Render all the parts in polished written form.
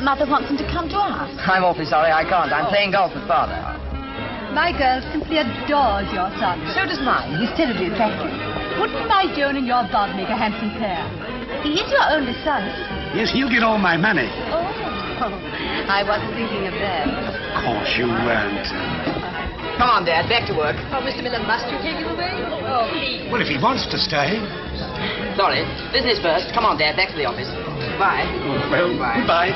Mother wants him to come to us. I'm awfully sorry, I can't. I'm playing golf with Father. My girl simply adores your son. So does mine. He's terribly attractive. Wouldn't my Joan and your Bob make a handsome pair? He is your only son. Yes, he'll get all my money. Oh, I wasn't thinking of that. Of course you weren't. Come on, Dad, back to work. Oh, Mr. Miller, must you take him away? Oh, please. Well, if he wants to stay. Sorry, business first. Come on, Dad, back to the office. Bye. Well, goodbye.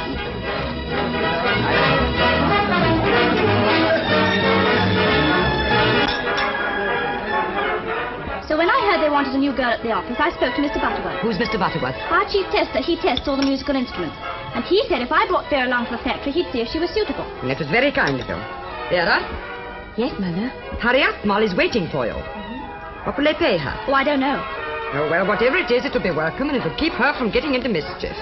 So when I heard they wanted a new girl at the office, I spoke to Mr. Butterworth. Who's Mr. Butterworth? Our chief tester. He tests all the musical instruments. And he said if I brought Vera along to the factory, he'd see if she was suitable. That was very kind of you. Vera? Yes, Mother. Hurry up. Molly's waiting for you. What will they pay her? Oh, I don't know. Oh, well, whatever it is, it'll be welcome, and it'll keep her from getting into mischief.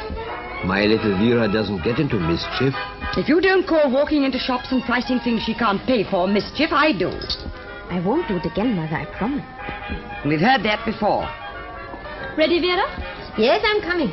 My little Vera doesn't get into mischief. If you don't call walking into shops and pricing things she can't pay for mischief, I do. I won't do it again, Mother, I promise. We've heard that before. Ready, Vera? Yes, I'm coming.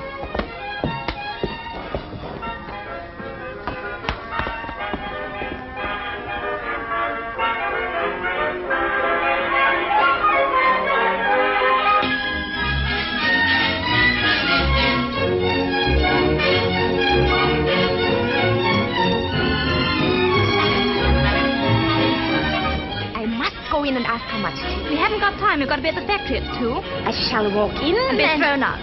And ask how much it is. We haven't got time. We've got to be at the factory at 2. I shall walk in And be thrown out.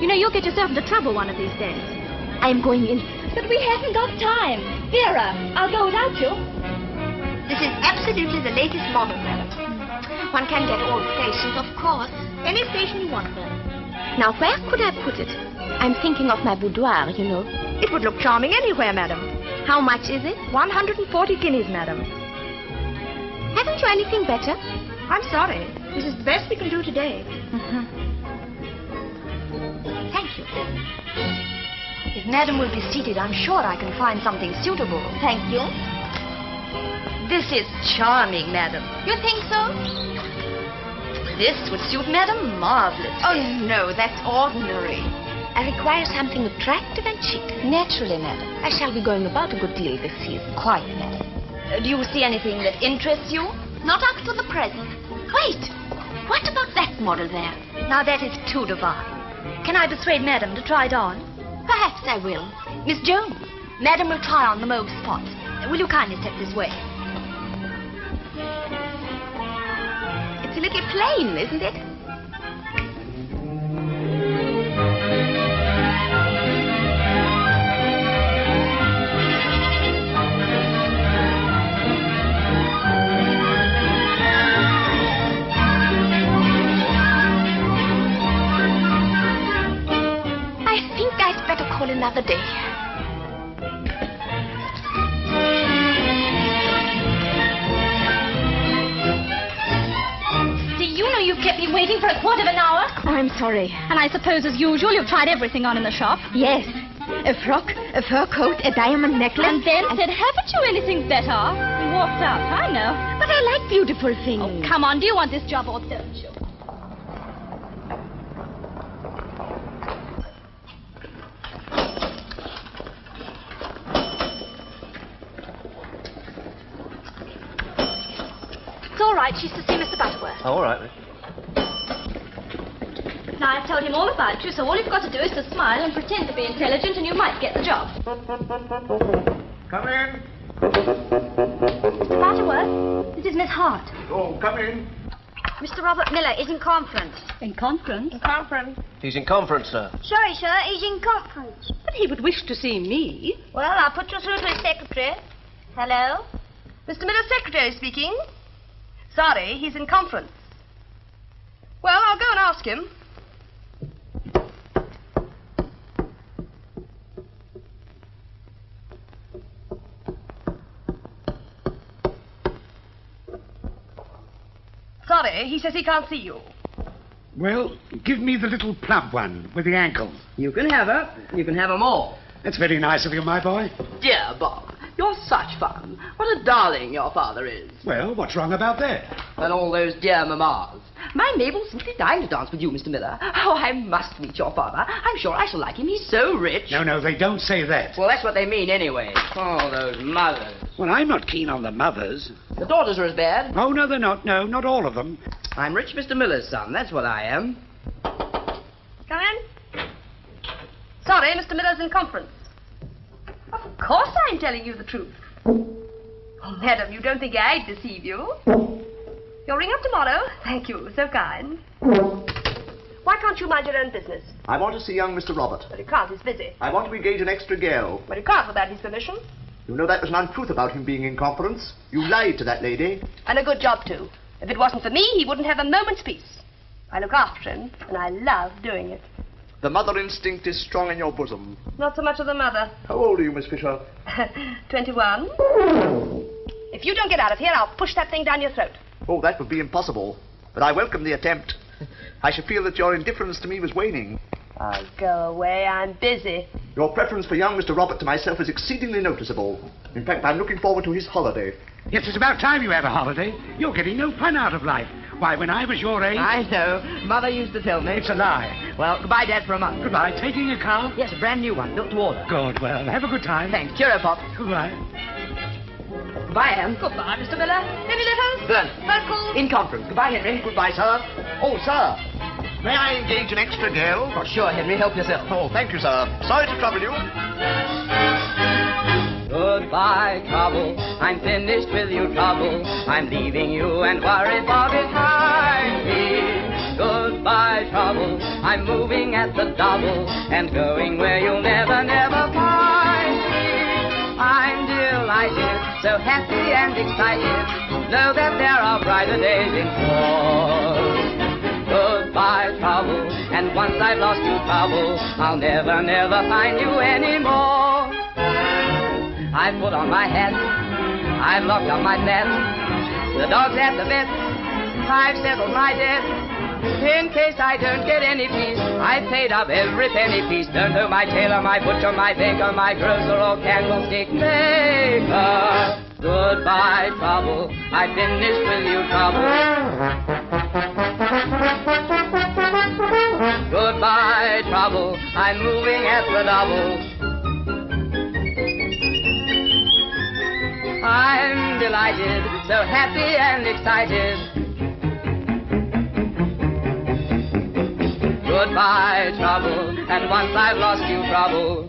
You know, you'll get yourself into trouble one of these days. I'm going in. But we haven't got time. Vera, I'll go without you. This is absolutely the latest model, madam. One can get all stations, of course. Any station you want, madam. Now, where could I put it? I'm thinking of my boudoir, you know. It would look charming anywhere, madam. How much is it? 140 guineas, madam. Haven't you anything better? I'm sorry. This is the best we can do today. Thank you. If madam will be seated, I'm sure I can find something suitable. Thank you. This is charming, madam. You think so? This would suit madam marvelously. Oh, no, that's ordinary. I require something attractive and chic. Naturally, madam. I shall be going about a good deal this season. Quite, madam. Do you see anything that interests you? Not up to the present. Wait! What about that model there? Now that is too divine. Can I persuade madam to try it on? Perhaps I will. Miss Jones, madam will try on the mauve spot. Will you kindly step this way? It's a little plain, isn't it? Another day. Do you know you've kept me waiting for a quarter of an hour? Oh, I'm sorry. And I suppose, as usual, you've tried everything on in the shop? Yes. A frock, a fur coat, a diamond necklace. And then said, haven't you anything better? And walked out, I know. But I like beautiful things. Oh, come on, do you want this job or don't you? She's to see Mr. Butterworth. Oh, all right. Now, I've told him all about you, so all you've got to do is to smile and pretend to be intelligent, and you might get the job. Come in. Mr. Butterworth, this is Miss Hart. Oh, come in. Mr. Robert Miller is in conference. In conference? In conference. He's in conference, sir. Sorry, sir, he's in conference. But he would wish to see me. Well, I'll put you through to his secretary. Hello? Mr. Miller's secretary speaking. Sorry, he's in conference. Well, I'll go and ask him. Sorry, he says he can't see you. Well, give me the little plump one with the ankle. You can have her. You can have them all. That's very nice of you, my boy. Dear Bob, you're such fun. What a darling your father is. Well, what's wrong about that? And all those dear mammas. My Mabel's simply dying to dance with you, Mr. Miller. Oh, I must meet your father. I'm sure I shall like him. He's so rich. No, they don't say that. Well, that's what they mean anyway. Oh, those mothers. Well, I'm not keen on the mothers. The daughters are as bad. Oh, no, they're not. No, not all of them. I'm rich Mr. Miller's son. That's what I am. Come in. Sorry, Mr. Miller's in conference. Of course I'm telling you the truth. Oh, madam, you don't think I'd deceive you? You'll ring up tomorrow. Thank you, so kind. Why can't you mind your own business? I want to see young Mr. Robert. Well, you can't, he's busy. I want to engage an extra girl. Well, you can't without his permission. You know that was an untruth about him being in conference. You lied to that lady. And a good job, too. If it wasn't for me, he wouldn't have a moment's peace. I look after him, and I love doing it. The mother instinct is strong in your bosom. Not so much of the mother. How old are you, Miss Fisher? 21. If you don't get out of here, I'll push that thing down your throat. Oh, that would be impossible. But I welcome the attempt. I should feel that your indifference to me was waning. Oh, go away. I'm busy. Your preference for young Mr. Robert to myself is exceedingly noticeable. In fact, I'm looking forward to his holiday. Yes, it's about time you had a holiday. You're getting no fun out of life. Why, when I was your age... I know. Mother used to tell me. It's a lie. Well, goodbye, Dad, for a month. Goodbye. Taking a car? Yes, a brand new one, built to order. Good. Well, have a good time. Thanks. Cheerio, Pop. Goodbye. Goodbye, Anne. Goodbye, Mr. Miller. Any letters? Burn. Phone calls? In conference. Goodbye, Henry. Goodbye, sir. Oh, sir. May I engage an extra girl? Oh, sure, Henry. Help yourself. Oh, thank you, sir. Sorry to trouble you. Goodbye, trouble. I'm finished with you, trouble. I'm leaving you and worry far behind me. Goodbye, trouble. I'm moving at the double and going where you'll never, never find me. I'm delighted, so happy and excited. Know that there are brighter days in store. Goodbye, trouble. And once I've lost you, trouble, I'll never, never find you anymore. I've put on my hat, I've locked up my net, the dog's at the vet, I've settled my debt. In case I don't get any peace, I've paid up every penny piece. Don't know my tailor, my butcher, my baker, my grocer or candlestick maker. Goodbye, trouble, I finished with you, trouble. Goodbye, trouble, I'm moving at the double. I'm delighted, so happy and excited. Goodbye, trouble, and once I've lost you, trouble.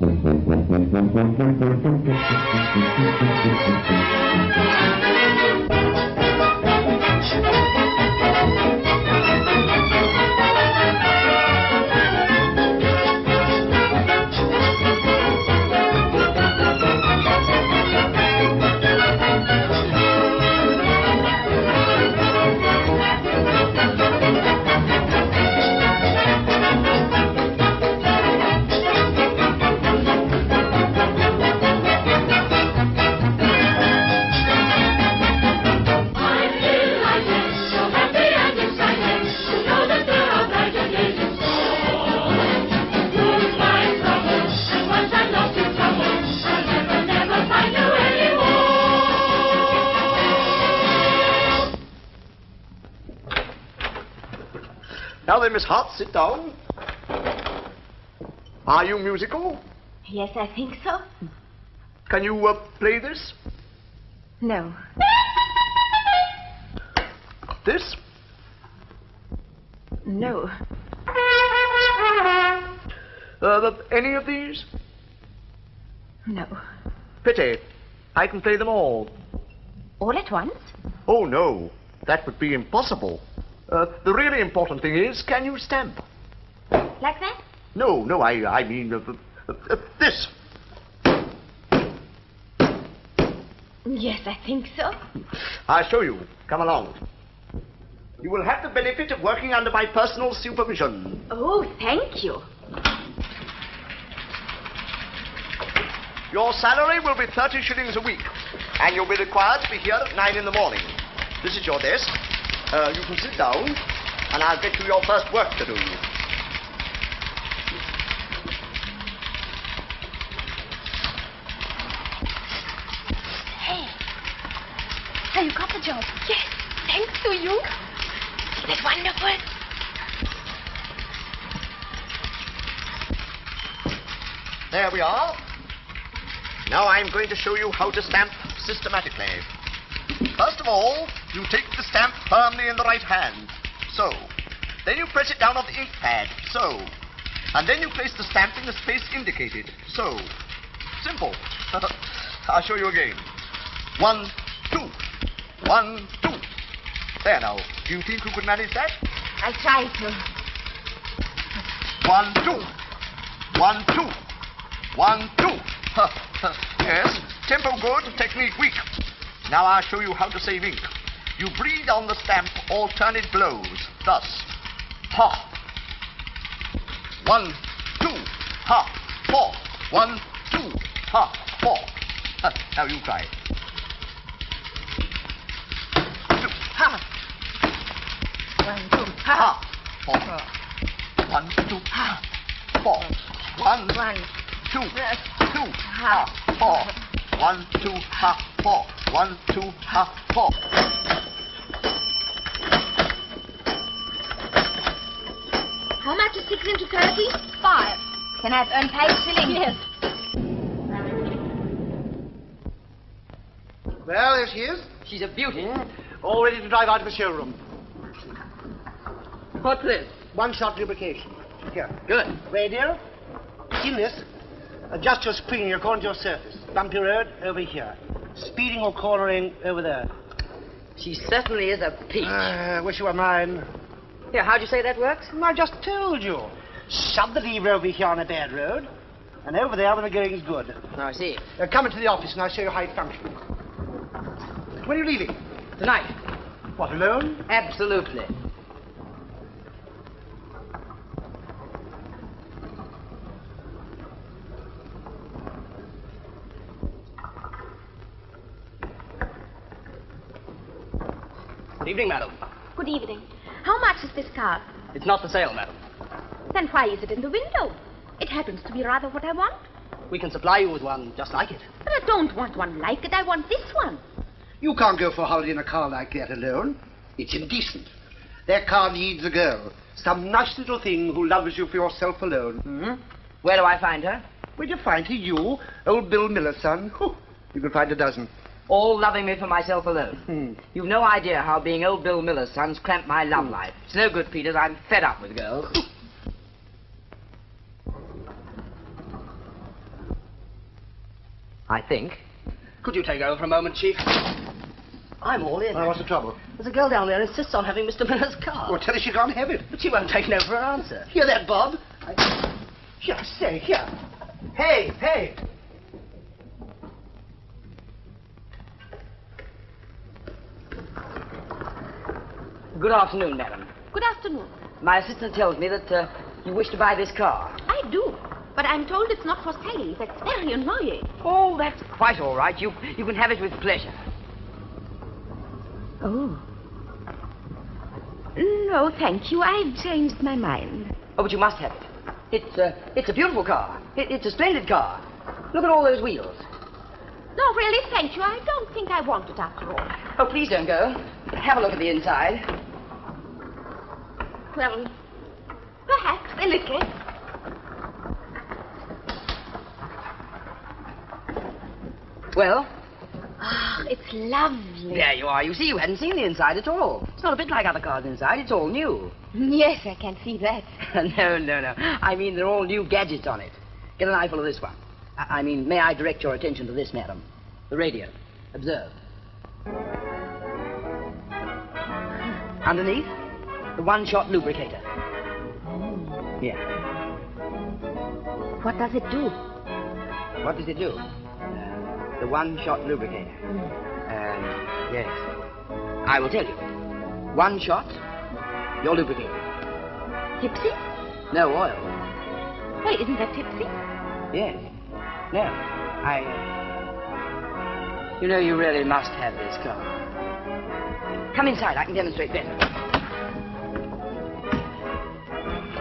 Now then, Miss Hart, sit down. Are you musical? Yes, I think so. Can you play this? No. This? No. Any of these? No. Pity. I can play them all. All at once? Oh, no. That would be impossible. The really important thing is, can you stamp? Like that? No, I mean, this. Yes, I think so. I'll show you. Come along. You will have the benefit of working under my personal supervision. Oh, thank you. Your salary will be 30 shillings a week, and you'll be required to be here at 9 in the morning. This is your desk. You can sit down, and I'll get you your first work to do. Hey, you got the job. Yes, thanks to you. Isn't it wonderful? There we are. Now I'm going to show you how to stamp systematically. First of all, you take the stamp firmly in the right hand. So. Then you press it down on the ink pad. So. And then you place the stamp in the space indicated. So. Simple. I'll show you again. 1, 2. 1, 2. There now. Do you think you could manage that? I'll try to. 1, 2. 1, 2. 1, 2. Yes. Tempo good, technique weak. Now I'll show you how to save ink. You breathe on the stamp alternate blows. Thus. Ha. 1, 2. Ha. 4. 1, 2. Ha. 4. Now you try. 2. Ha. 1, 2. Ha. 4. 1, 2. Ha. 4. 1, 1. 2. 2. Ha. 4. 1, 2. Ha. 4. 1, 2. Ha. 4. How much is 6 into 30? 5. Can I have unpaid shillings? Yes. Well, there she is. She's a beauty. All ready to drive out of the showroom. What's this? One-shot lubrication. Here. Good. Radio. In this, adjust your spring according to your surface. Bumpy road, over here. Speeding or cornering, over there. She certainly is a peach. Wish you were mine. Here, how'd you say that works? I just told you. Shove the lever over here on a bad road, and over there when the going's good. Oh, I see. Come into the office and I'll show you how it functions. When are you leaving? Tonight. What, alone? Absolutely. Good evening, madam. Good evening. How much is this car? It's not for sale, madam. Then why is it in the window? It happens to be rather what I want. We can supply you with one just like it. But I don't want one like it. I want this one. You can't go for a holiday in a car like that alone. It's indecent. That car needs a girl. Some nice little thing who loves you for yourself alone. Mm-hmm. Where do I find her? Where'd you find her? You? Old Bill Miller's son? Whew. You could find a dozen. All loving me for myself alone. You've no idea how being old Bill Miller's son's cramped my love life. It's no good, Peters. I'm fed up with girls. I think. Could you take over for a moment, Chief? I'm all in. What's the trouble? There's a girl down there who insists on having Mr. Miller's car. Well, tell her she can't have it. But she won't take no for an answer. Hear that, Bob? Here, say, here. Hey, hey. Good afternoon, madam. Good afternoon. My assistant tells me that you wish to buy this car. I do. But I'm told it's not for sale. That's very annoying. Oh, that's quite all right. You can have it with pleasure. Oh. No, thank you. I've changed my mind. Oh, but you must have it. It's a beautiful car. It's a splendid car. Look at all those wheels. No, really, thank you. I don't think I want it after all. Oh, please don't go. Have a look at the inside. Well, perhaps a little. Well? Ah, it's lovely. There you are. You see, you hadn't seen the inside at all. It's not a bit like other cars inside. It's all new. Yes, I can see that. No. I mean, they're all new gadgets on it. Get an eyeful of this one. I mean, may I direct your attention to this, madam? The radio. Observe. Underneath, the one-shot lubricator. Yeah. What does it do? What does it do? The one-shot lubricator. Yes. I will tell you. One shot, you're lubricated. Tipsy? No oil. Well, isn't that tipsy? Yes. No. You know, you really must have this car. Come inside. I can demonstrate better.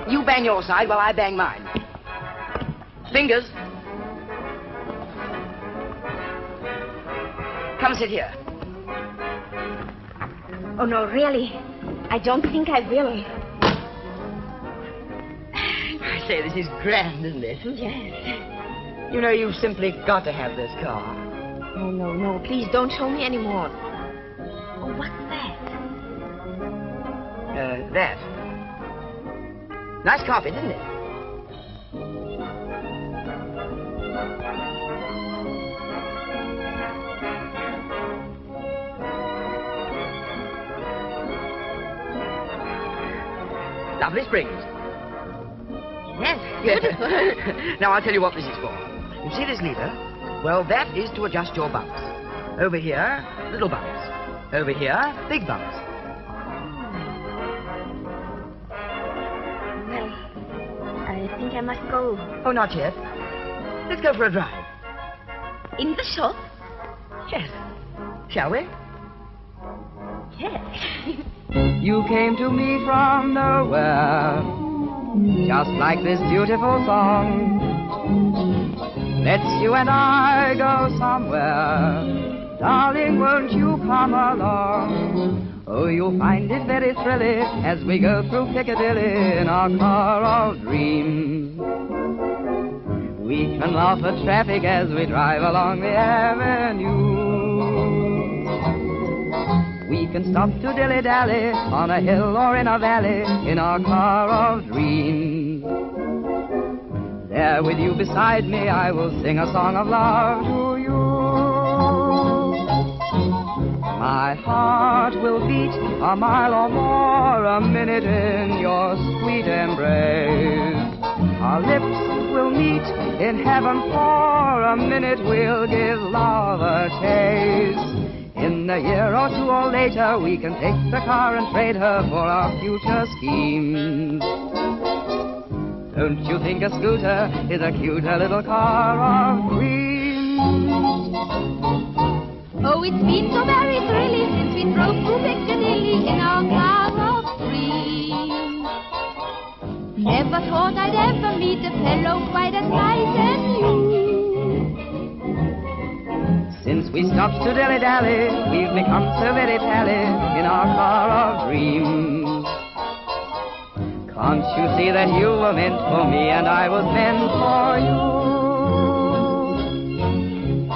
You bang your side while I bang mine. Fingers. Come sit here. Oh, no, really. I don't think I will. I say, this is grand, isn't it? Yes. You know, you've simply got to have this car. Oh, no, no. Please don't show me any more. Oh, what's that? That. Nice carpet, isn't it? Lovely springs. Yes, beautiful. Now, I'll tell you what this is for. You see this lever? Well, that is to adjust your bumps. Over here, little bumps. Over here, big bumps. Well, I think I must go. Oh, not yet. Let's go for a drive. In the shop? Yes. Shall we? Yes. You came to me from nowhere, just like this beautiful song. Let's you and I go somewhere, darling, won't you come along? Oh, you'll find it very thrilling as we go through Piccadilly in our car of dreams. We can laugh at traffic as we drive along the avenue. We can stop to dilly-dally on a hill or in a valley in our car of dreams. There with you beside me, I will sing a song of love to you. My heart will beat a mile or more a minute in your sweet embrace. Our lips will meet in heaven for a minute, we'll give love a taste. In a year or two or later, we can take the car and trade her for our future schemes. Don't you think a scooter is a cuter little car of dreams? Oh, it's been so very thrilling since we drove through Piccadilly in our car of dreams. Never thought I'd ever meet a fellow quite as nice as you. Since we stopped to dilly-dally, we've become so very pally in our car of dreams. Can't you see that you were meant for me and I was meant for you?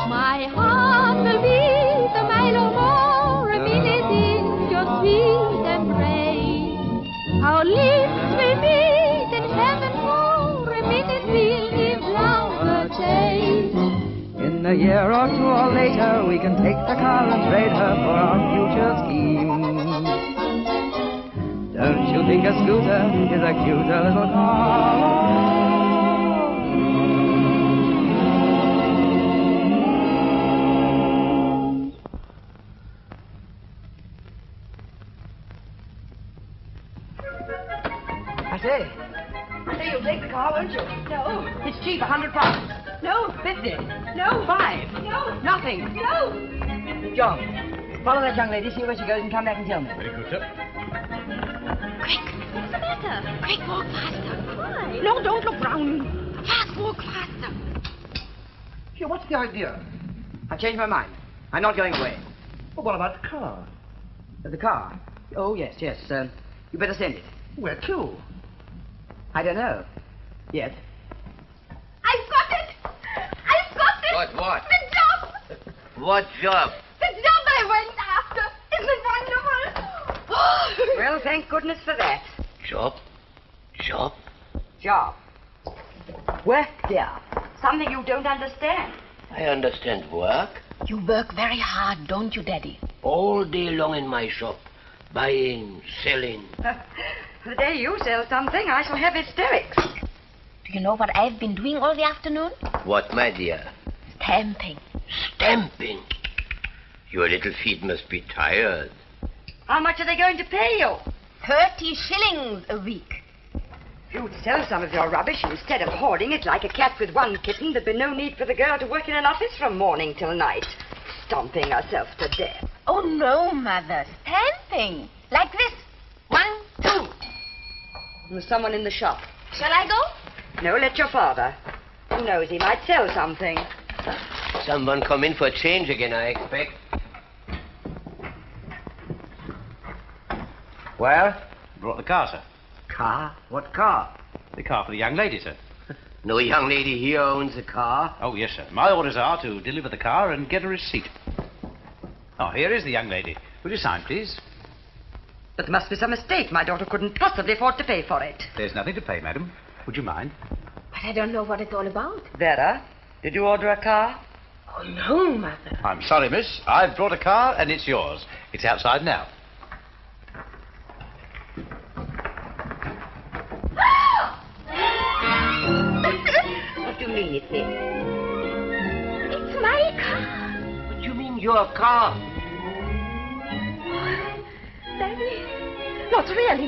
My heart will beat a mile or more a minute in your sweet embrace. Our lips will meet in heaven for a minute, we'll give love a taste. In a year or two or later, we can take the car and trade her for our future schemes. Don't you think a scooter is a cuter little car? I say, you'll take the car, won't you? No, it's cheap, £100. No, 50. No, 5. No, nothing. No. John, follow that young lady, see where she goes, and come back and tell me. Very good, sir. Quick. What's the matter? Quick, walk faster. Why? No, don't look round. Fast, walk faster. Here, what's the idea? I've changed my mind. I'm not going away. Well, what about the car? The car? Oh, yes. You better send it. Where to? I don't know. Yet. I've got it. I've got it. What? The job. What job? The job I went after. Isn't it wonderful? Well, thank goodness for that. Job? Job. Work, dear. Something you don't understand. I understand work. You work very hard, don't you, Daddy? All day long in my shop. Buying, selling. The day you sell something, I shall have hysterics. Do you know what I've been doing all the afternoon? What, my dear? Stamping. Stamping. Your little feet must be tired. How much are they going to pay you? 30 shillings a week. If you'd sell some of your rubbish instead of hoarding it like a cat with one kitten, there'd be no need for the girl to work in an office from morning till night, stomping herself to death. Oh, no, Mother. Stamping. Like this. 1, 2. There's someone in the shop. Shall I go? No, let your father. Who knows, he might sell something. Someone come in for change again, I expect. Where? Brought the car, sir. Car? What car? The car for the young lady, sir. No young lady here owns a car. Oh, yes, sir. My orders are to deliver the car and get a receipt. Oh, here is the young lady. Will you sign, please? But there must be some mistake. My daughter couldn't possibly afford to pay for it. There's nothing to pay, madam. Would you mind? But I don't know what it's all about. Vera, did you order a car? Oh, no, Mother. I'm sorry, miss. I've brought a car and it's yours. It's outside now. What do you mean it's it? It's my car. What do you mean, your car? Daddy, not really,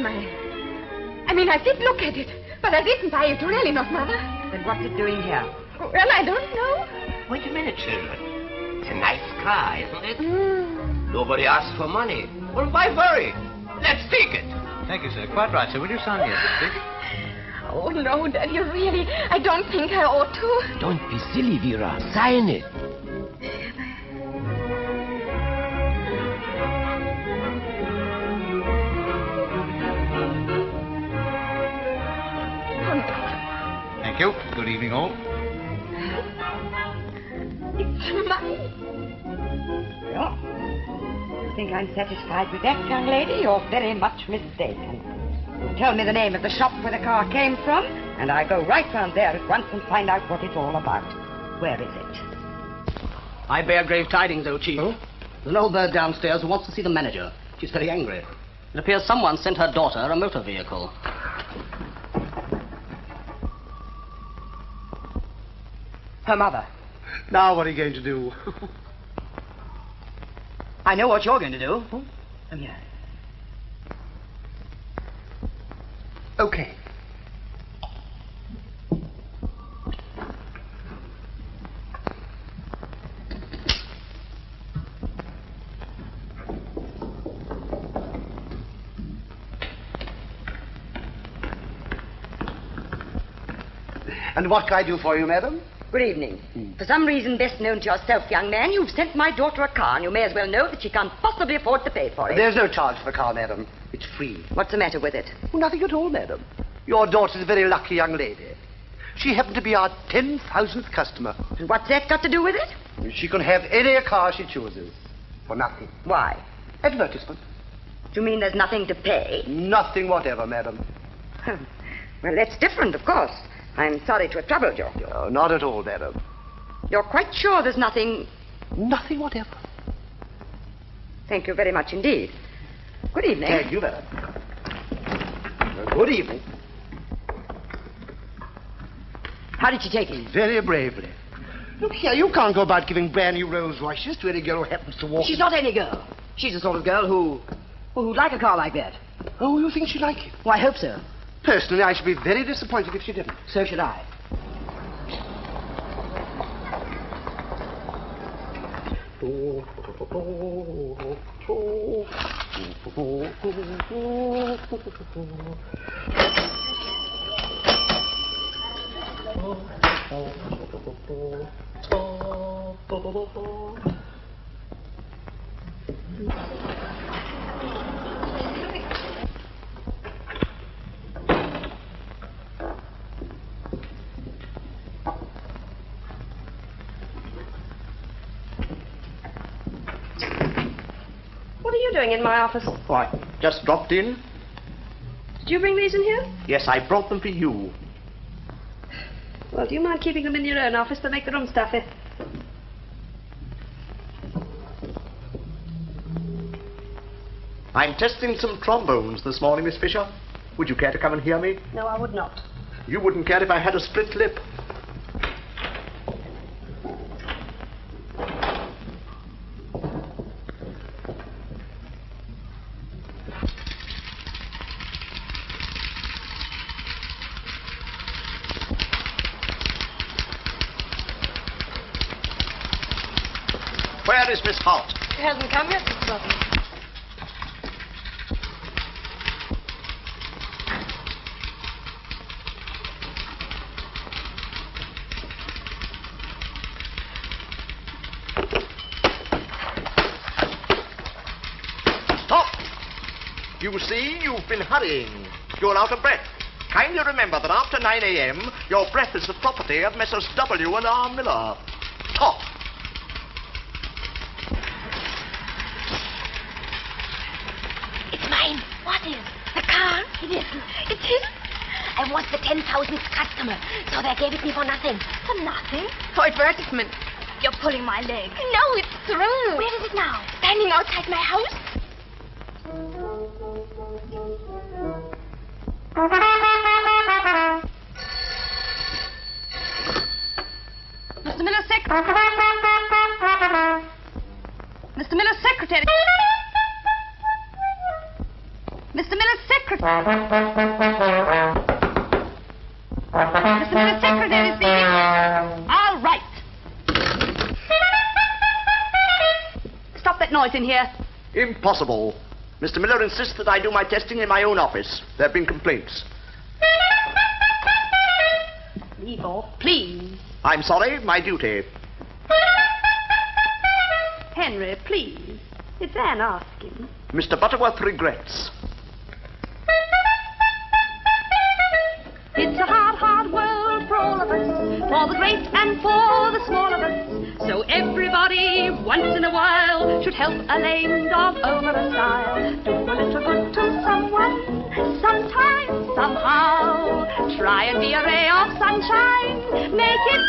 I mean, I did look at it, but I didn't buy it. Really not, Mother. Then what's it doing here? Well, I don't know. Wait a minute, children. It's a nice car, isn't it? Nobody asked for money. Well, why worry? Let's take it. Thank you, sir. Quite right, sir. Will you sign here, please? Oh, no, Daddy, really. I don't think I ought to. Don't be silly, Vera. Sign it. Thank you. Good evening, all. It's mine. Well, you think I'm satisfied with that, young lady? You're very much mistaken. You tell me the name of the shop where the car came from, and I go right round there at once and find out what it's all about. Where is it? I bear grave tidings, old chief. There's an old bird downstairs who wants to see the manager. She's very angry. It appears someone sent her daughter a motor vehicle. Her mother. Now what are you going to do? I know what you're going to do. Come here. Okay. And what can I do for you, madam? Good evening. For some reason best known to yourself, young man, you've sent my daughter a car, and you may as well know that she can't possibly afford to pay for it. There's no charge for the car, madam. It's free. What's the matter with it? Oh, nothing at all, madam. Your daughter's a very lucky young lady. She happened to be our 10,000th customer. And what's that got to do with it? She can have any car she chooses. For nothing. Why? Advertisement. Do you mean there's nothing to pay? Nothing whatever, madam. Well, that's different, of course. I'm sorry to have troubled you. No, not at all, madam. You're quite sure there's nothing... Nothing whatever. Thank you very much indeed. Good evening. Thank you, madam. Good evening. How did she take it? Very bravely. Look here, you can't go about giving brand new Rolls-Royces to any girl who happens to walk... She's not any girl. She's the sort of girl who'd like a car like that. Oh, you think she'd like it? Well, I hope so. Personally, I should be very disappointed if she didn't. So should I. What are you doing in my office? Why, just dropped in. Did you bring these in here? Yes, I brought them for you. Well, do you mind keeping them in your own office to make the room stuffy? I'm testing some trombones this morning, Miss Fisher. Would you care to come and hear me? No, I would not. You wouldn't care if I had a split lip. Where is Miss Holt? She hasn't come yet, Mr. Button. Stop! You see, you've been hurrying. You're out of breath. Kindly remember that after 9 a.m., your breath is the property of Messrs. W. and R. Miller. Talk. It's mine. What is? The car? It isn't. It's his. I was the 10,000th customer, so they gave it me for nothing. For nothing? For advertisement. You're pulling my leg. No, it's true. Where is it now? Standing outside my house? Mr. Miller's secretary. Mr. Miller's secretary. Mr. Miller's secretary. Mr. Miller's secretary is speaking. All right. Stop that noise in here. Impossible. Mr. Miller insists that I do my testing in my own office. There have been complaints. Leave off, please. I'm sorry, my duty. Henry, please. It's Anne asking. Mr. Butterworth regrets. It's a hard, hard world for all of us, for the great and for the small of us. So everybody, once in a while, should help a lame dog over a stile. Do a little good to someone, sometime, somehow. Try and be a ray of sunshine, make it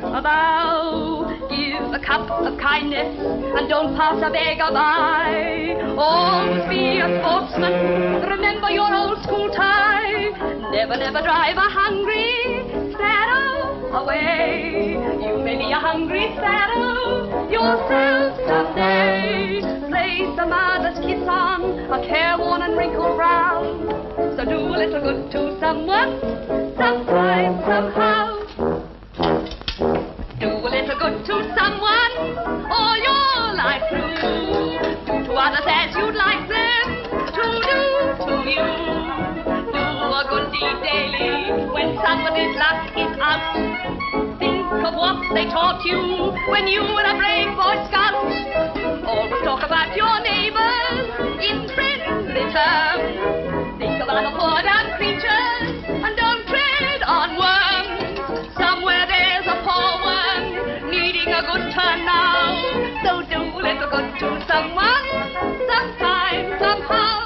a vow. Give a cup of kindness, and don't pass a beggar by. Always be a sportsman, remember your old school tie. Never, never drive a hungry sparrow away. You may be a hungry sparrow yourself someday. Place a mother's kiss on a careworn and wrinkled brow. So do a little good to someone, sometime, somehow. Do a little good to someone all your life through. Do to others as you'd like them to do to you. Do a good deed daily when somebody's luck is out. Think of what they taught you when you were a brave Boy Scout. Always talk about your neighbors in friendly terms. Think of other poor down creatures and don't tread on worms. Somewhere there's a poor one needing a good turn now. So do a little good to someone, sometime, somehow.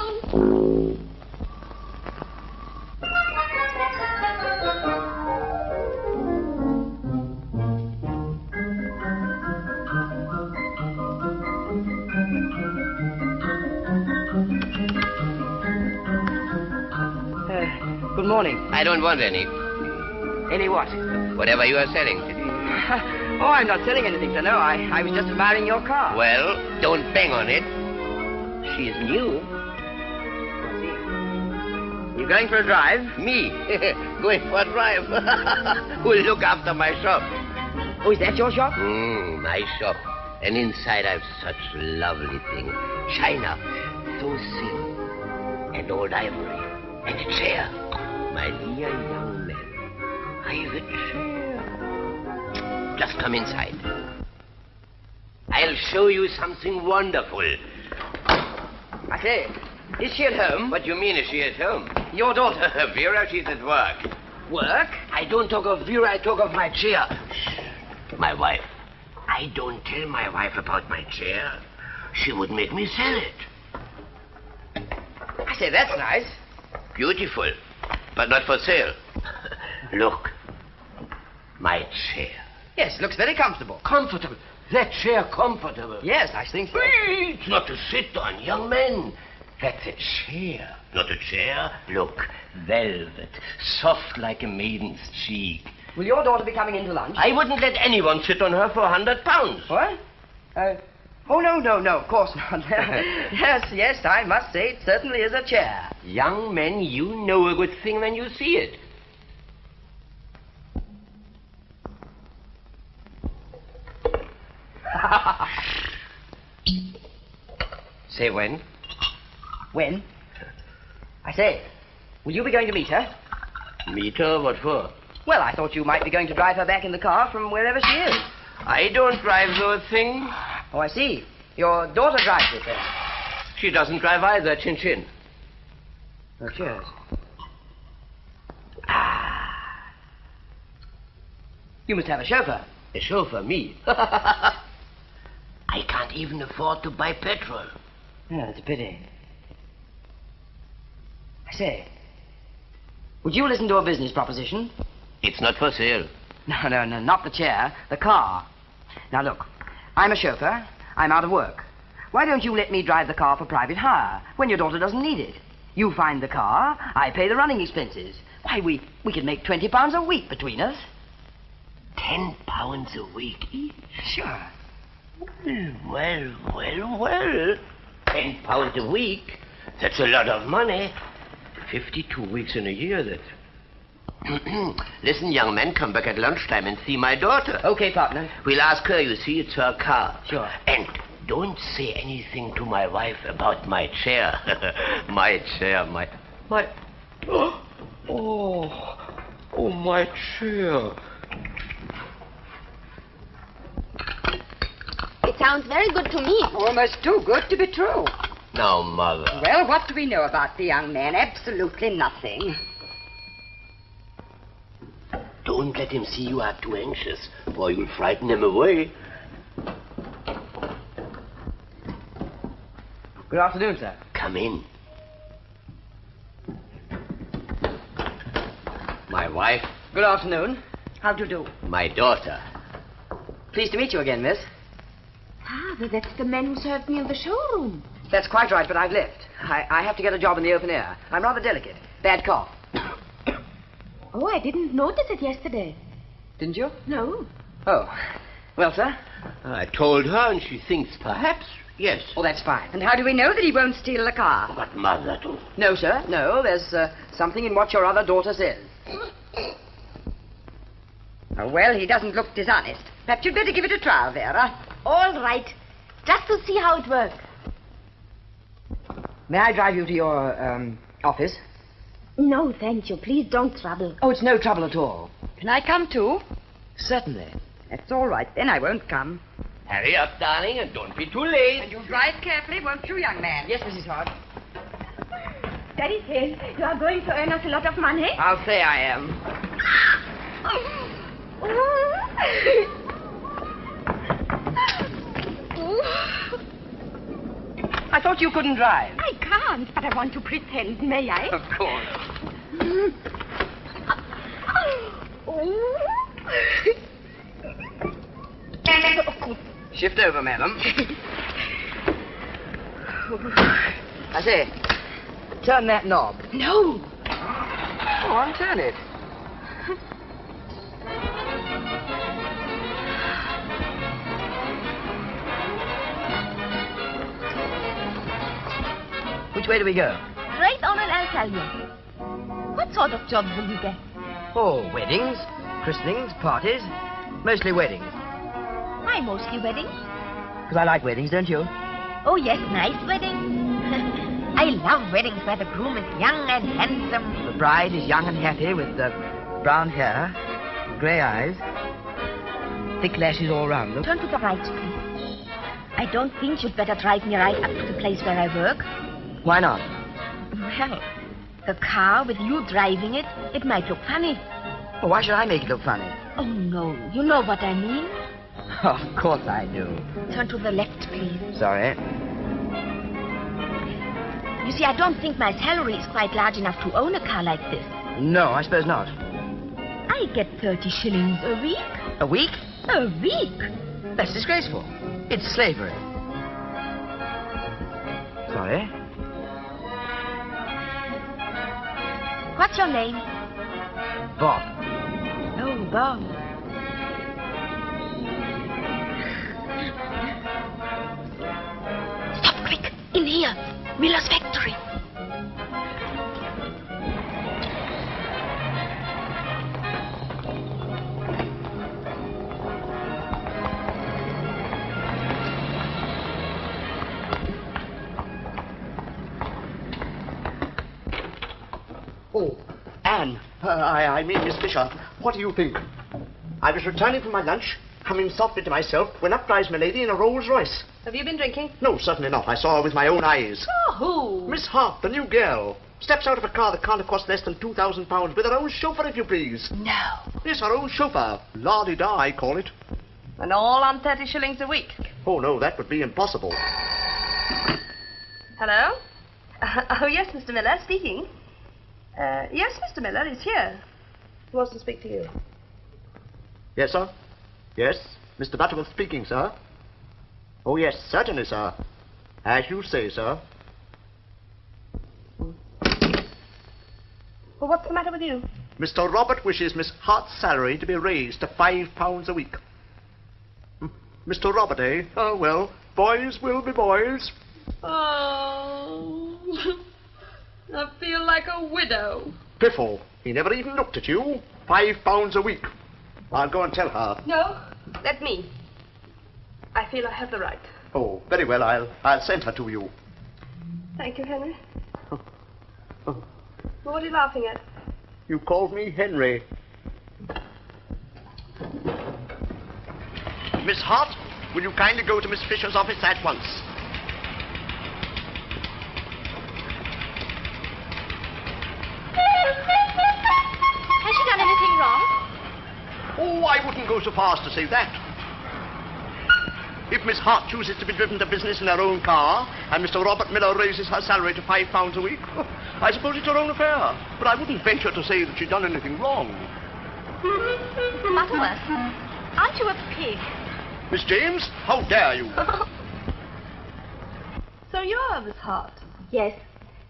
Good morning. I don't want any. Any what? Whatever you are selling. Oh, I'm not selling anything, sir. No, I was just admiring your car. Well, don't bang on it. She is new. You going for a drive? Me? Going for a drive. Who'll look after my shop? Oh, is that your shop? My shop. And inside I've such lovely things. China, so thin. And old ivory. And a chair. My dear young man, I've a chair. Just come inside. I'll show you something wonderful. I say, is she at home? What do you mean, is she at home? Your daughter. Vera, she's at work. Work? I don't talk of Vera, I talk of my chair. Shh. My wife. I don't tell my wife about my chair. She would make me sell it. I say, that's nice. Beautiful, but not for sale. Look, my chair. Yes, it looks very comfortable. Comfortable? That chair comfortable? Yes, I think so. It's not to sit on, young men. That's a chair. Not a chair? Look, velvet, soft like a maiden's cheek. Will your daughter be coming in to lunch? I wouldn't let anyone sit on her for £100. What? Oh, no, of course not. yes, I must say it certainly is a chair. Young men, you know a good thing when you see it. Say when? When? I say, will you be going to meet her? Meet her? What for? Well, I thought you might be going to drive her back in the car from wherever she is. I don't drive those things. Oh, I see. Your daughter drives it then. She doesn't drive either, Chin Chin. Oh, cheers. You must have a chauffeur. A chauffeur, me? I can't even afford to buy petrol. Yeah, it's a pity. I say, would you listen to a business proposition? It's not for sale. No, not the chair, the car. Now look, I'm a chauffeur, I'm out of work. Why don't you let me drive the car for private hire when your daughter doesn't need it? You find the car, I pay the running expenses. Why, we could make £20 a week between us. £10 a week each? Sure. Well. £10 a week? That's a lot of money. 52 weeks in a year, that. Listen, young man, come back at lunchtime and see my daughter. Okay, partner. We'll ask her, you see, it's her car. Sure. And don't say anything to my wife about my chair. My chair, my... Oh, my chair. It sounds very good to me. Almost too good to be true. Now, Mother. Well, what do we know about the young man? Absolutely nothing. Don't let him see you are too anxious, or you'll frighten him away. Good afternoon, sir. Come in. My wife. Good afternoon. How do you do? My daughter. Pleased to meet you again, miss. Father, that's the man who served me in the showroom. That's quite right, but I've left. I have to get a job in the open air. I'm rather delicate. Bad cough. Oh, I didn't notice it yesterday. Didn't you? No. Oh. Well, sir? I told her, and she thinks perhaps, yes. Oh, that's fine. And how do we know that he won't steal the car? But, Mother, don't... No, sir. No, there's something in what your other daughter says. Oh, well, he doesn't look dishonest. Perhaps you'd better give it a trial, Vera. All right. Just to see how it works. May I drive you to your, office? No, thank you. Please don't trouble. Oh, it's no trouble at all. Can I come too? Certainly. That's all right. Then I won't come. Hurry up, darling, and don't be too late. And you'll drive carefully, won't you, young man? Yes, Mrs. Hart. Daddy says you are going to earn us a lot of money. I'll say I am. I thought you couldn't drive. I can't, but I want to pretend, may I? Of course. Shift over, madam. I say, turn that knob. No. Go on, turn it. Which way do we go? Straight on and I'll tell you. What sort of jobs will you get? Oh, weddings, christenings, parties. Mostly weddings. Why mostly weddings? Because I like weddings, don't you? Oh, yes, nice weddings. I love weddings where the groom is young and handsome. The bride is young and happy with brown hair, grey eyes, thick lashes all round them. Turn to the right, please. I don't think you'd better drive me right up to the place where I work. Why not? Well, the car with you driving it, it might look funny. Well, why should I make it look funny? Oh, no. You know what I mean. Of course I do. Turn to the left, please. Sorry. You see, I don't think my salary is quite large enough to own a car like this. No, I suppose not. I get 30 shillings a week. A week? A week? That's disgraceful. It's slavery. Sorry. What's your name? Bob. Oh, Bob. Stop quick. In here. Miller's factory. Oh, Anne. I mean, Miss Fisher. What do you think? I was returning from my lunch, humming softly to myself, when up drives my lady in a Rolls-Royce. Have you been drinking? No, certainly not. I saw her with my own eyes. Oh, who? Miss Hart, the new girl. Steps out of a car that can't have cost less than £2,000 with her own chauffeur, if you please. No. Yes, her own chauffeur. La-di-da, I call it. And all on 30 shillings a week. Oh, no, that would be impossible. Hello? Oh, yes, Mr. Miller, speaking. Yes, Mr. Miller is here. He wants to speak to you. Yes, sir? Yes, Mr. Butterworth speaking, sir. Oh, yes, certainly, sir. As you say, sir. Well, what's the matter with you? Mr. Robert wishes Miss Hart's salary to be raised to £5 a week. Mr. Robert, eh? Oh, well, boys will be boys. Oh, I feel like a widow. Piffle, he never even looked at you. £5 a week. I'll go and tell her. No, let me. I feel I have the right. Oh, very well, I'll send her to you. Thank you, Henry. Well, what are you laughing at? You called me Henry. Miss Hart, will you kindly go to Miss Fisher's office at once? Has she done anything wrong? Oh, I wouldn't go so far as to say that. If Miss Hart chooses to be driven to business in her own car, and Mr. Robert Miller raises her salary to £5 a week, I suppose it's her own affair. But I wouldn't venture to say that she'd done anything wrong. Butterworth, aren't you a pig? Miss James, how dare you? So you're Miss Hart? Yes.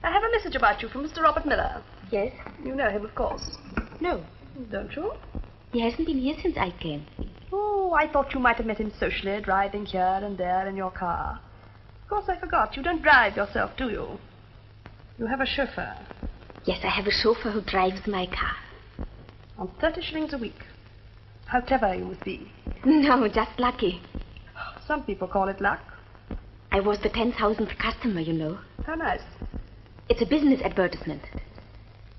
I have a message about you from Mr. Robert Miller. Yes? You know him, of course. No. Don't you? He hasn't been here since I came. Oh, I thought you might have met him socially, driving here and there in your car. Of course, I forgot. You don't drive yourself, do you? You have a chauffeur. Yes, I have a chauffeur who drives my car. On 30 shillings a week. How clever you must be. No, just lucky. Some people call it luck. I was the 10,000th customer, you know. How nice. It's a business advertisement.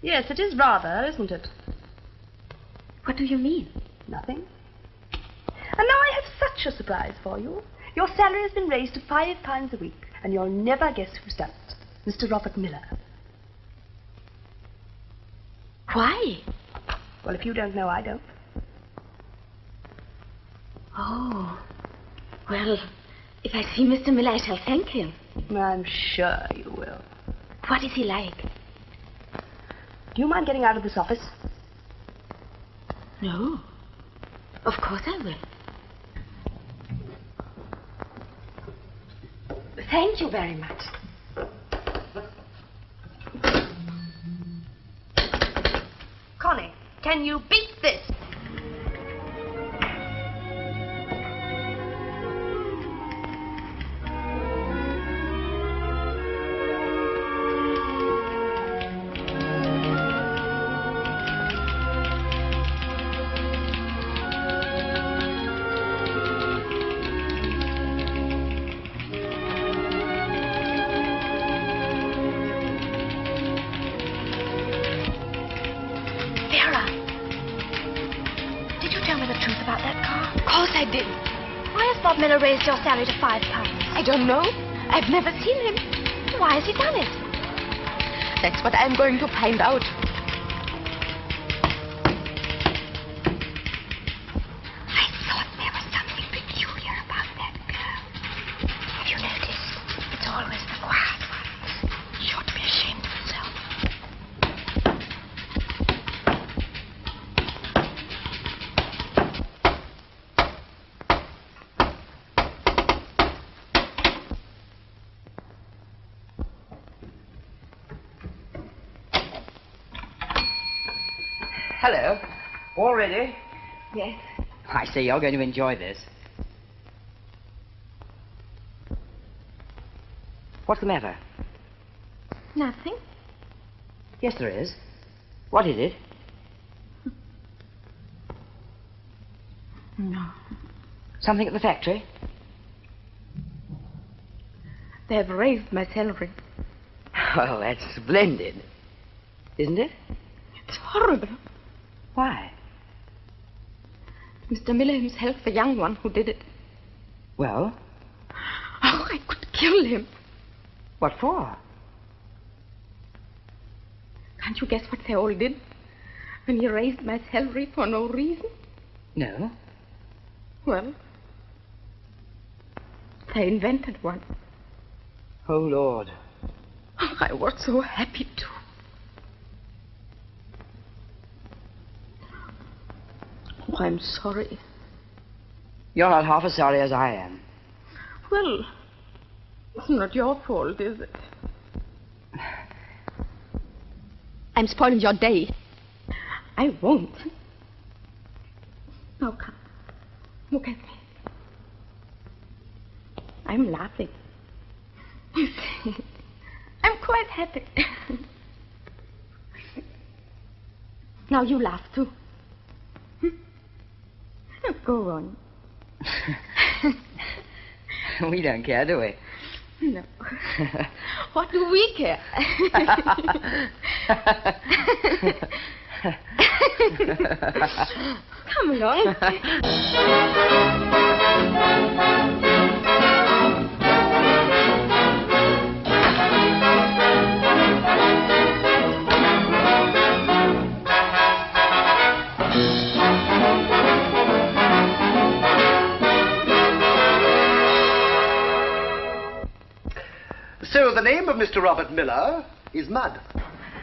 Yes, it is rather, isn't it? What do you mean? Nothing. And now I have such a surprise for you. Your salary has been raised to £5 a week, and you'll never guess who's done it. Mr. Robert Miller. Why? Well, if you don't know, I don't. Oh. Well, if I see Mr. Miller, I shall thank him. I'm sure you will. What is he like? Do you mind getting out of this office? No. Of course I will. Thank you very much. Connie, can you beat this? Bob Miller raised your salary to £5. I don't know. I've never seen him. Why has he done it? That's what I'm going to find out. I thought there was something peculiar about that girl. Have you noticed? It's always the quiet ones. She ought to be ashamed of herself. Hello. All ready? Yes. I see you're going to enjoy this. What's the matter? Nothing. Yes, there is. What is it? No. Something at the factory? They have raised my salary. Well, that's splendid. Isn't it? It's horrible. Why? Mr. Miller himself, the young one who did it. Well? Oh, I could kill him. What for? Can't you guess what they all did when he raised my salary for no reason? No. Well, they invented one. Oh, Lord. I was so happy too. Oh, I'm sorry. You're not half as sorry as I am. Well, it's not your fault, is it? I'm spoiling your day. I won't. Now come. Look at me. I'm laughing. You see, I'm quite happy. Now you laugh too. Now go on. We don't care, do we? No. What do we care? Come along. So the name of Mr. Robert Miller is Mud.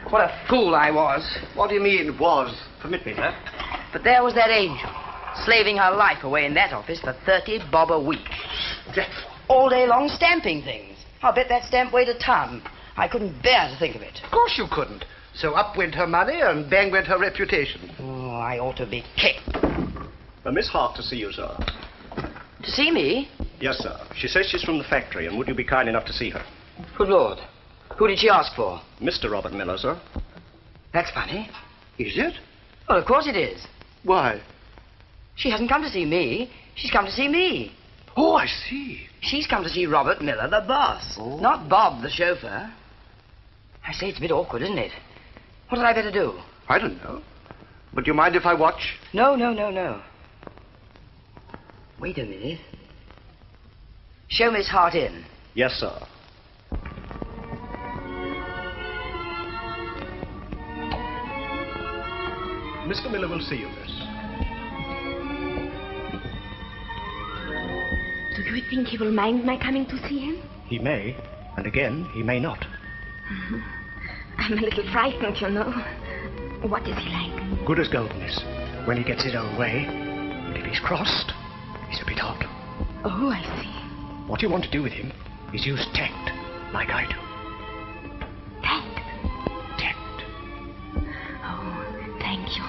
What a fool I was. What do you mean, was? Permit me, sir. But there was that angel, slaving her life away in that office for 30 bob a week. Dreadful. All day long stamping things. I'll bet that stamp weighed a ton. I couldn't bear to think of it. Of course you couldn't. So up went her money and bang went her reputation. Oh, I ought to be kicked. Miss Hart to see you, sir. To see me? Yes, sir. She says she's from the factory, and would you be kind enough to see her? Good Lord. Who did she ask for? Mr. Robert Miller, sir. That's funny. Is it? Well, of course it is. Why? She hasn't come to see me. She's come to see me. Oh, I see. She's come to see Robert Miller, the boss. Oh. Not Bob, the chauffeur. I say, it's a bit awkward, isn't it? What had I better do? I don't know. But do you mind if I watch? No. Wait a minute. Show Miss Hart in. Yes, sir. Mr. Miller will see you, miss. Do you think he will mind my coming to see him? He may, and again, he may not. I'm a little frightened, you know. What is he like? Good as gold, miss. When he gets his own way, and if he's crossed, he's a bit odd. Oh, I see. What you want to do with him is use tact, like I do. Tact? Tact. Oh, thank you.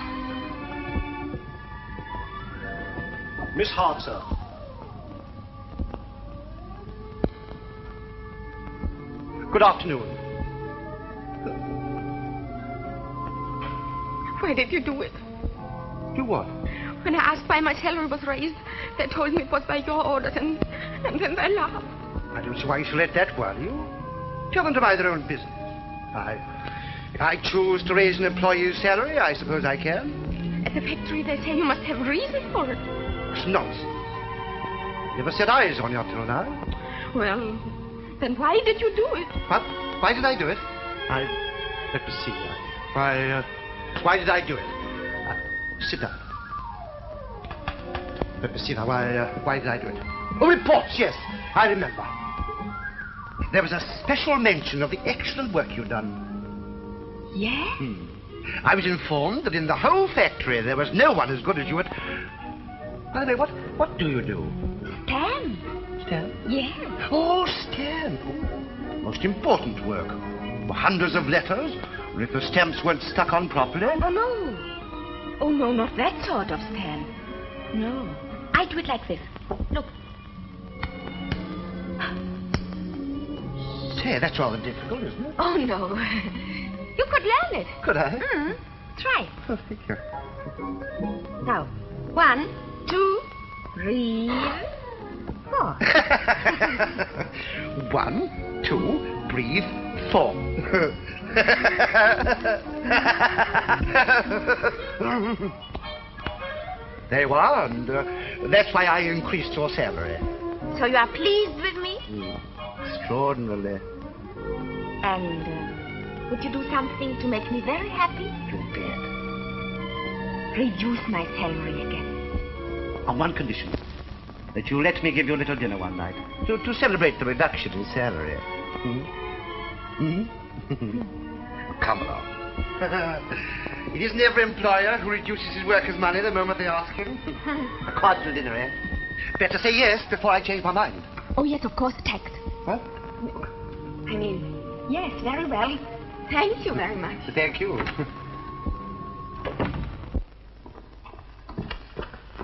Miss Hart, sir. Good afternoon. Why did you do it? Do what? When I asked why my salary was raised, they told me it was by your orders, and then they laughed. I don't see why you should let that worry you. Tell them to mind their own business. If I choose to raise an employee's salary, I suppose I can. At the factory, they say you must have reason for it. It's nonsense. Never set eyes on you up till now. Well, then why did you do it? What? Why did I do it? Let me see. Why did I do it? Sit down. Let me see now. Why did I do it? Oh, reports, yes. I remember. There was a special mention of the excellent work you'd done. Yeah? I was informed that in the whole factory there was no one as good as you at... By the way, what do you do? Stamp. Stamp? Yeah. Oh, stamp. Oh, most important work. Hundreds of letters. And if the stamps weren't stuck on properly... Oh, no. Oh, no, not that sort of stamp. No. I do it like this. Look. Say, that's rather difficult, isn't it? Oh, no. You could learn it. Could I? Try. Oh, thank you. Now, 1, 2, 3, 4. 1, 2, breathe, 4. There you are, and that's why I increased your salary. So you are pleased with me? Extraordinarily. And Would you do something to make me very happy? You bet. Reduce my salary again. On one condition. That you let me give you a little dinner one night. To celebrate the reduction in salary. Come along. It isn't every employer who reduces his workers' money the moment they ask him. A quiet little dinner, eh? Better say yes before I change my mind. Oh, yes, of course, tact. What? I mean, yes, very well. Thank you very much. Thank you.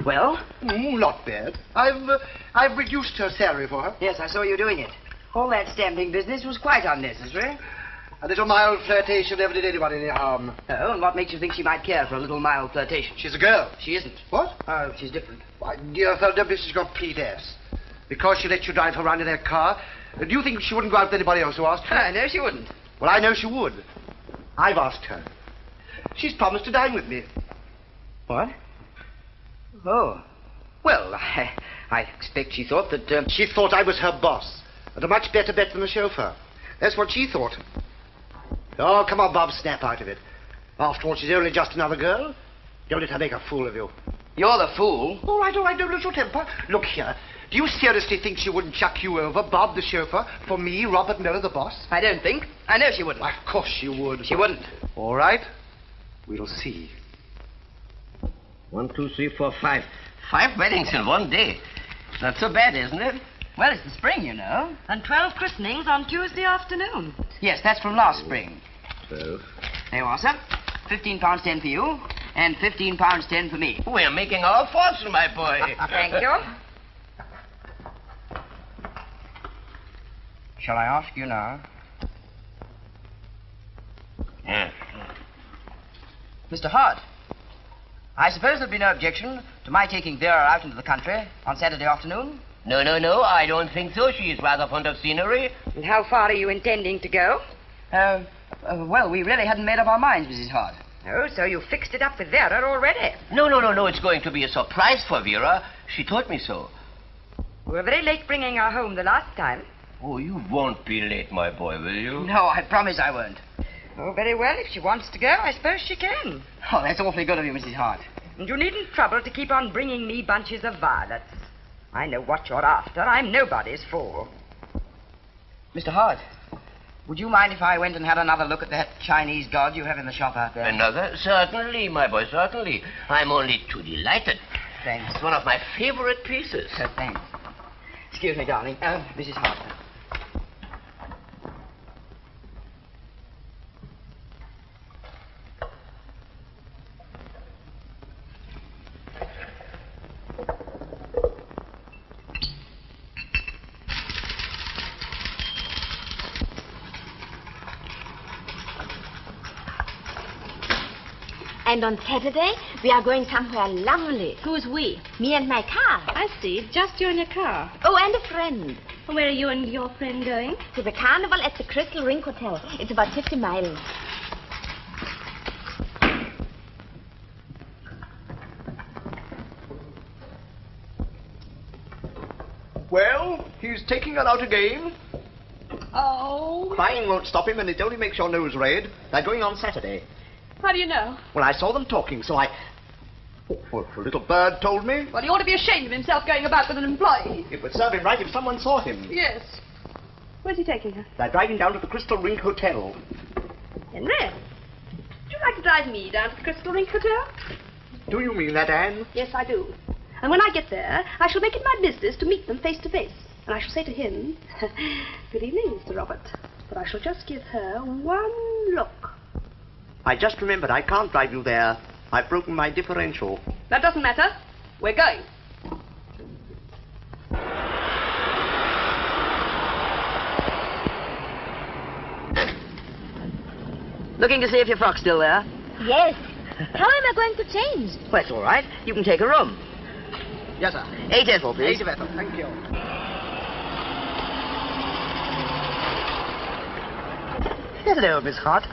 Well? Not bad. I've reduced her salary for her. Yes, I saw you doing it. All that stamping business was quite unnecessary. A little mild flirtation never did anybody any harm. Oh, and what makes you think she might care for a little mild flirtation? She's a girl. She isn't. What? Oh, she's different. Why, dear fellow, don't be such a complete ass. Because she let you drive her around in her car, do you think she wouldn't go out with anybody else who asked her? No, she wouldn't. Well, I know she would. I've asked her. She's promised to dine with me. What? Oh. Well, I expect she thought that... She thought I was her boss, and a much better bet than the chauffeur. That's what she thought. Oh, come on, Bob, snap out of it. After all, she's only just another girl. Don't let her make a fool of you. You're the fool. All right, don't lose your temper. Look here. Do you seriously think she wouldn't chuck you over, Bob the chauffeur, for me, Robert Miller the boss? I don't think. I know she wouldn't. Why, of course she would. She wouldn't. All right. We'll see. 1, 2, 3, 4, 5. 5 weddings in one day. Not so bad, isn't it? Well, it's the spring, you know. And 12 christenings on Tuesday afternoon. Yes, that's from last spring. 12. There you are, sir. £15.10 for you, and £15.10 for me. We're making our fortune, my boy. Thank you. Shall I ask you now? Yes. Mr. Hart, I suppose there'd be no objection to my taking Vera out into the country on Saturday afternoon? No, I don't think so. She's rather fond of scenery. And how far are you intending to go? Well, we really hadn't made up our minds, Mrs. Hart. Oh, so you fixed it up with Vera already? No. It's going to be a surprise for Vera. She told me so. You were very late bringing her home the last time. Oh, you won't be late, my boy, will you? No, I promise I won't. Oh, very well. If she wants to go, I suppose she can. Oh, that's awfully good of you, Mrs. Hart. And you needn't trouble to keep on bringing me bunches of violets. I know what you're after. I'm nobody's fool. Mr. Hart, would you mind if I went and had another look at that Chinese god you have in the shop out there? Another? Certainly, my boy, certainly. I'm only too delighted. Thanks. It's one of my favorite pieces. Thanks. Excuse me, darling. Mrs. Hart. And on Saturday, we are going somewhere lovely. Who's we? Me and my car. I see. Just you and your car. Oh, and a friend. Where are you and your friend going? To the carnival at the Crystal Ring Hotel. It's about 50 miles. Well, he's taking her out again. Oh. Crying won't stop him, and it only makes your nose red. They're going on Saturday. How do you know? Well, I saw them talking, so I... Oh, well, a little bird told me. Well, he ought to be ashamed of himself going about with an employee. It would serve him right if someone saw him. Yes. Where's he taking her? They're driving down to the Crystal Ring Hotel. Henry, would you like to drive me down to the Crystal Ring Hotel? Do you mean that, Anne? Yes, I do. And when I get there, I shall make it my business to meet them face to face. And I shall say to him, good evening, Mr. Robert. But I shall just give her one look. I just remembered I can't drive you there. I've broken my differential. That doesn't matter. We're going. Looking to see if your frock's still there? Yes. How am I going to change? Well, that's all right. You can take a room. Yes, sir. 8 Ethel, please. 8 Ethel, thank you. Hello, Miss Hart.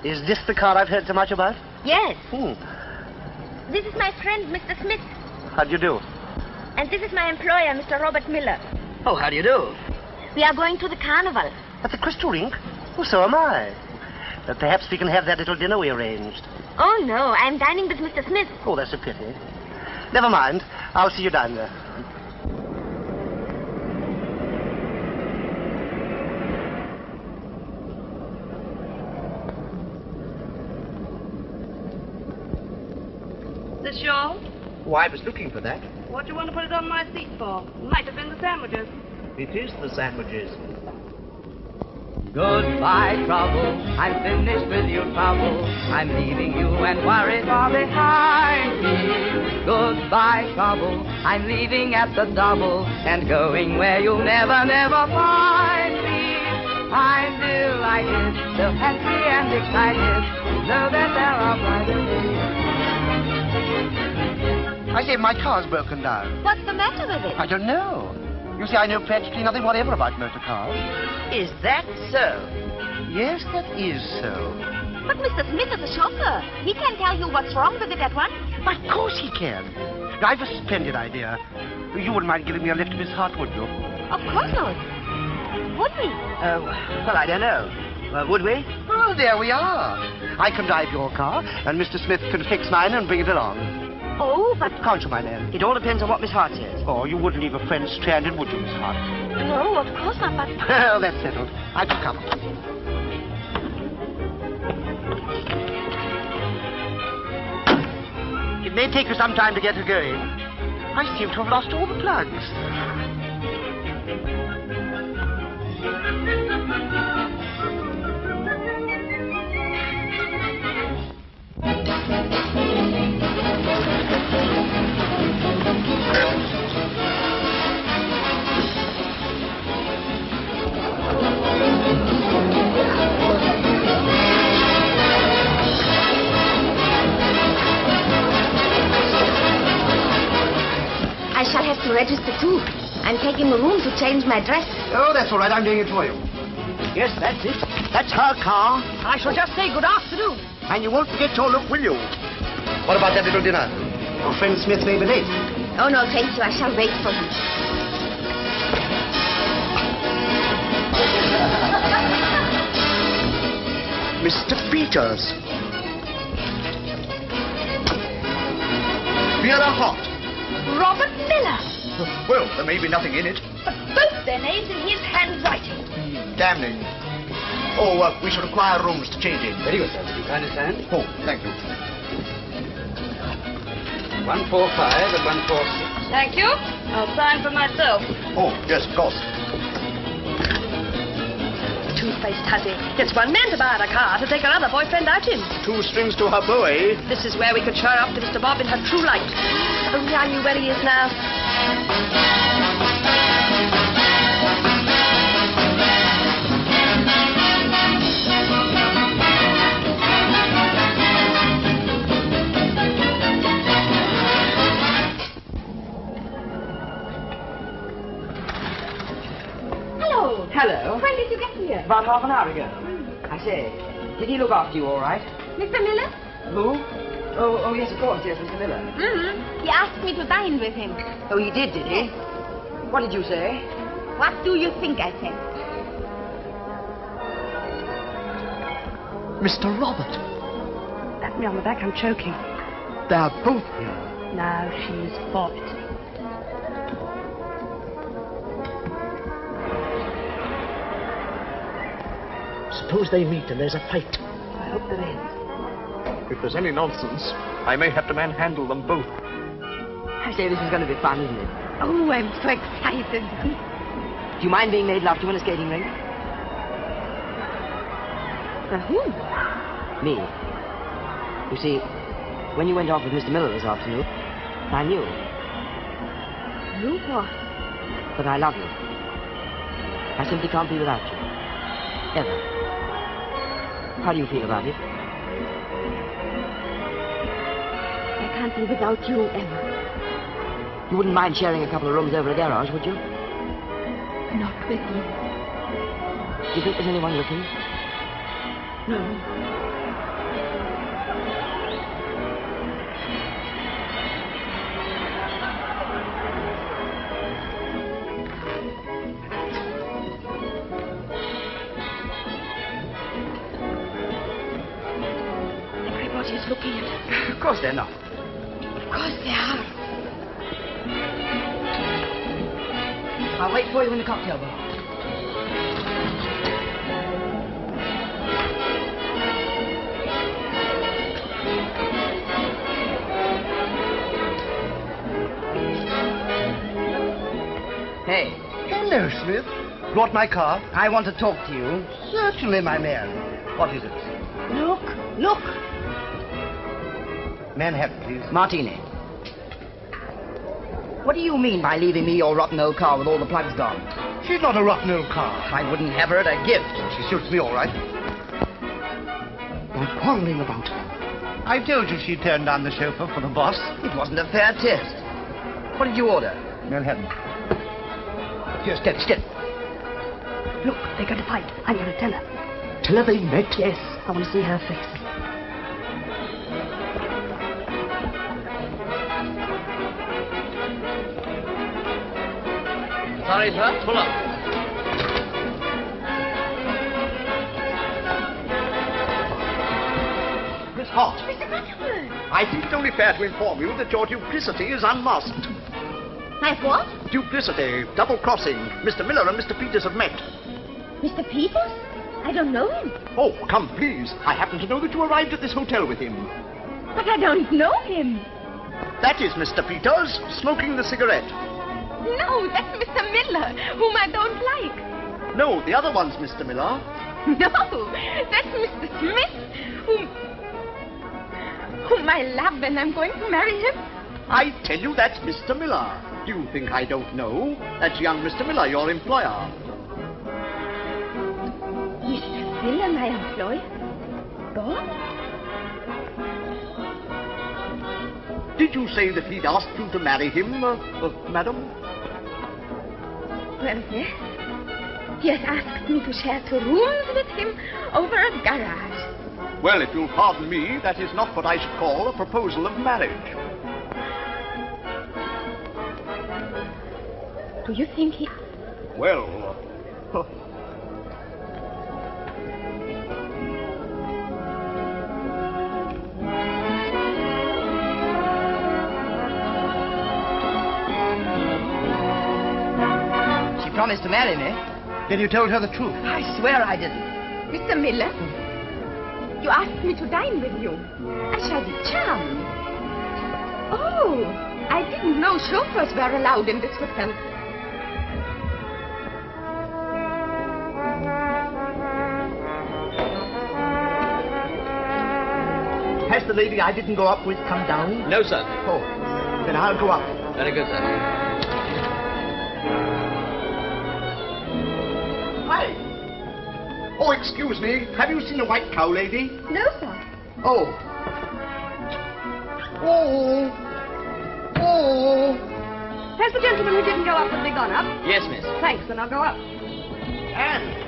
Is this the car I've heard so much about? Yes. Hmm. This is my friend, Mr. Smith. How do you do? And this is my employer, Mr. Robert Miller. Oh, how do you do? We are going to the carnival. At the Crystal Rink? Oh, so am I. Perhaps we can have that little dinner we arranged. Oh, no, I'm dining with Mr. Smith. Oh, that's a pity. Never mind. I'll see you down there. This yours? Oh, I was looking for that. What do you want to put it on my seat for? Might have been the sandwiches. It is the sandwiches. Goodbye, trouble. I'm finished with your trouble. I'm leaving you and worry far behind me. Goodbye, trouble. I'm leaving at the double and going where you'll never, never find me. I'm delighted, so happy and excited to know that there are brighter days. I say, my car's broken down. What's the matter with it? I don't know. You see, I know practically nothing whatever about motor cars. Is that so? Yes, that is so. But Mr. Smith is a chauffeur. He can tell you what's wrong with it at once. Of course he can. I've a splendid idea. You wouldn't mind giving me a lift to his heart, would you? Of course not. Would we? Well, I don't know. Would we? Oh, there we are. I can drive your car, and Mr. Smith can fix mine and bring it along. Oh, but... Can't you, my man? It all depends on what Miss Hart says. Oh, you wouldn't leave a friend stranded, would you, Miss Hart? No, of course not, but... Well, that's settled. I can come. It may take you some time to get her going. I seem to have lost all the plugs. I shall have to register too. I'm taking a room to change my dress. Oh, that's all right. I'm doing it for you. Yes, that's it. That's her car. I shall just say good afternoon. And you won't forget your look, will you? What about that little dinner? Your friend Smith may be late. Oh, no, thank you. I shall wait for him. Mr. Peters. Beer or hot? Robert Miller. Well, there may be nothing in it. But both their names in his handwriting. Damning. Oh, we shall require rooms to change in. Very good, sir. Will you kindly stand? Oh, thank you. 145 and 146. Thank you. I'll sign for myself. Oh, yes, of course. Two-faced hussy. Gets one man to buy her a car to take her other boyfriend out in. Two strings to her bow, eh? This is where we could show her off to Mr. Bob in her true light. Only I knew where he is now. Hello. Hello. When did you get here? About half an hour ago. I say, did he look after you all right? Mr. Miller? Who? Oh, yes, of course, yes, Mr. Miller. Mm-hmm. He asked me to dine with him. Oh, he did he? What did you say? What do you think I said? Mr. Robert. Pat me on the back, I'm choking. They're both here. Now she's forfeited. Suppose they meet and there's a fight. I hope there is. If there's any nonsense, I may have to manhandle them both. I say, this is going to be fun, isn't it? Oh, I'm so excited. Do you mind being made love to in a skating rink? Who? Me. You see, when you went off with Mr. Miller this afternoon, I knew. Knew what? But I love you. I simply can't be without you. Ever. How do you feel about it? I can't be without you, Emma. You wouldn't mind sharing a couple of rooms over a garage, would you? Not with you. Do you think there's anyone looking? No. is looking at us. Of course they're not. Of course they are. I'll wait for you in the cocktail bar. Hey. Hello, Smith. Brought my car? I want to talk to you. Certainly, my man. What is it? Look. Manhattan, please. Martini. What do you mean by leaving me your rotten old car with all the plugs gone? She's not a rotten old car. I wouldn't have her at a gift. She suits me all right. They're quarreling about her. I told you she turned down the chauffeur for the boss. It wasn't a fair test. What did you order? Manhattan. Here, steady. Look, they're going to fight. I'm going to tell her. Tell her they met? Yes, I want to see her face. Sorry, sir. Pull up. Miss Hart. I think it only fair to inform you that your duplicity is unmasked. My what? Duplicity, double-crossing. Mr. Miller and Mr. Peters have met. Mr. Peters? I don't know him. Oh, come, please. I happen to know that you arrived at this hotel with him. But I don't know him. That is Mr. Peters, smoking the cigarette. No, that's Mr. Miller, whom I don't like. No, the other one's Mr. Miller. No, that's Mr. Smith, whom I love, and I'm going to marry him. I tell you, that's Mr. Miller. Do you think I don't know? That's young Mr. Miller, your employer. Mr. Miller, my employer? Gone? Did you say that he'd asked you to marry him, madam? Well, yes. He has asked me to share 2 rooms with him over a garage. Well, if you'll pardon me, that is not what I should call a proposal of marriage. Do you think he... Well... She promised to marry me. Then you told her the truth. I swear I didn't. Mr. Miller, you asked me to dine with you. I shall be charmed. Oh, I didn't know chauffeurs were allowed in this hotel. Has the lady I didn't go up with come down? No, sir. Oh, then I'll go up. Very good, sir. Hi. Oh, excuse me. Have you seen a white cow lady? No, sir. Oh. Has the gentleman who didn't go up with me gone up? Yes, miss. Thanks, then I'll go up. Anne.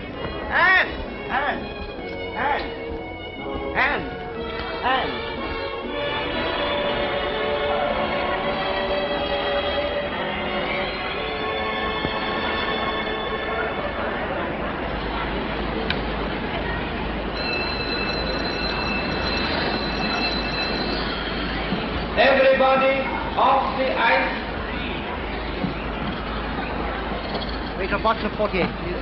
Everybody off the ice. Wait, a box of 48, please.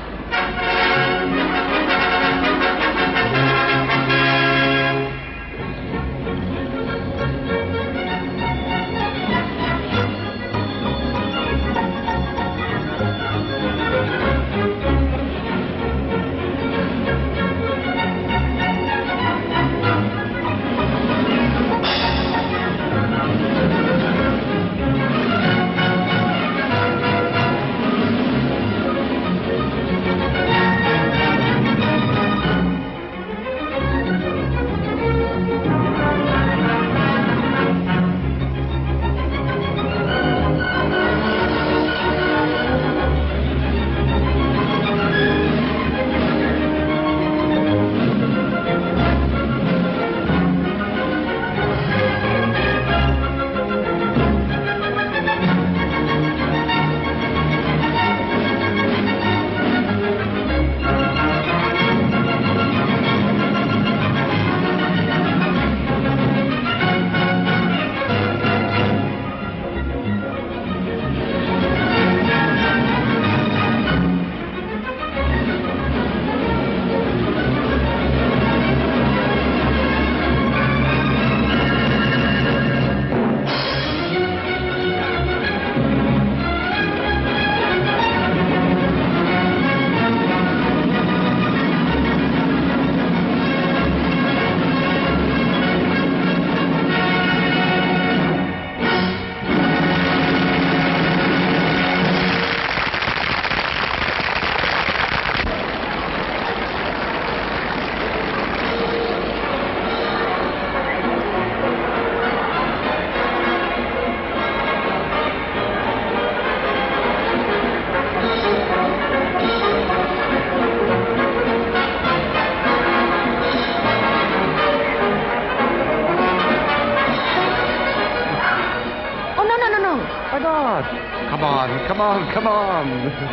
come on, come on, come on.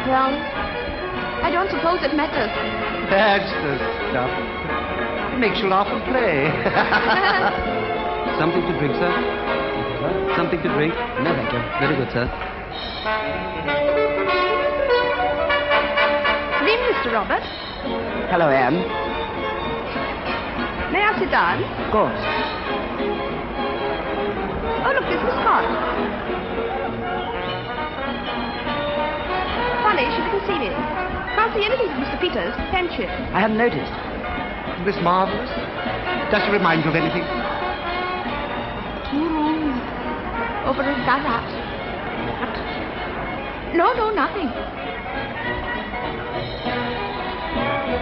Well, I don't suppose it matters. That's the stuff. Makes you laugh and play. Something to drink, sir? Something to drink? No, thank you. Very good, sir. Good evening, Mr. Robert. Hello, Anne. May I sit down? Of course. Oh, look, this is Scott. Funny, she didn't see me. Can't see anything from Mr. Peters, can she? I hadn't noticed. Miss Marvelous? Does she remind you of anything? 2 rooms. Over a garage. No, nothing.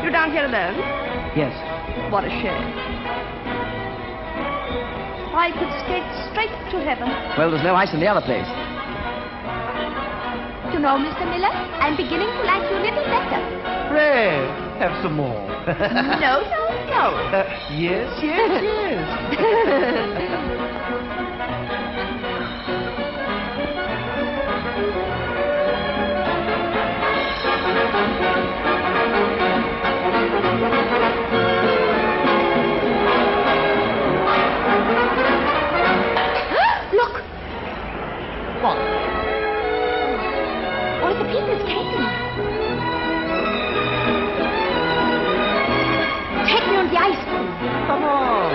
You're down here alone? Yes. What a shame. I could skate straight to heaven. Well, there's no ice in the other place. You know, Mr. Miller, I'm beginning to like you a little better. Pray, have some more. No. Yes. Look! What? Oh, it's a Peters skating. Take me on the ice. Come on.